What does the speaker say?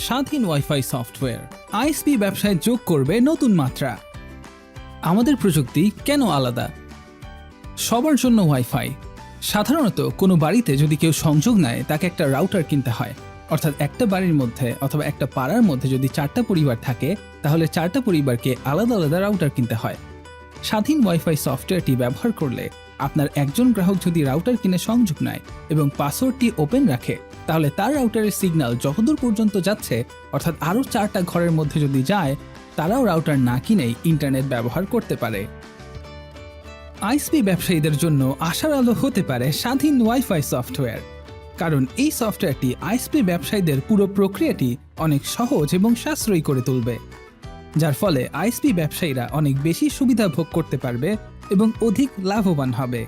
স্বাধীন wifi software ISP ব্যবসায় যোগ করবে নতুন মাত্রা। আমাদের প্রযুক্তি কেন আলাদা? সবার জন্য ওয়াইফাই। সাধারণত কোনো বাড়িতে যদি কেউ সংযোগ নেয় তাকে একটা রাউটার কিনতে হয়। অর্থাৎ একটা বাড়ির মধ্যে অথবা একটা পাড়ার মধ্যে যদি 4টা পরিবার থাকে তাহলে 4টা পরিবারকে আলাদা আলাদা রাউটার কিনতে হয়। স্বাধীন ওয়াইফাই সফটওয়্যারটি ব্যবহার করলে আপনার একজন গ্রাহক যদি রাউটার কিনে সংযোগ নেয় এবং পাসওয়ার্ডটি ওপেন রাখে তাহলে তার রাউটারের সিগন্যাল যতদূর পর্যন্ত যাচ্ছে, অর্থাৎ আরও 4টা ঘরের মধ্যে যদি যায়, তারাও রাউটার না কিনেই ইন্টারনেট ব্যবহার করতে পারে। আইএসপি ব্যবসায়ীদের জন্য আশার আলো হতে পারে স্বাধীন ওয়াইফাই সফটওয়্যার, কারণ এই সফটওয়্যারটি আইএসপি ব্যবসায়ীদের পুরো প্রক্রিয়াটি অনেক সহজ এবং সাশ্রয়ী করে তুলবে, যার ফলে আইএসপি ব্যবসায়ীরা অনেক বেশি সুবিধা ভোগ করতে পারবে এবং অধিক লাভবান হবে।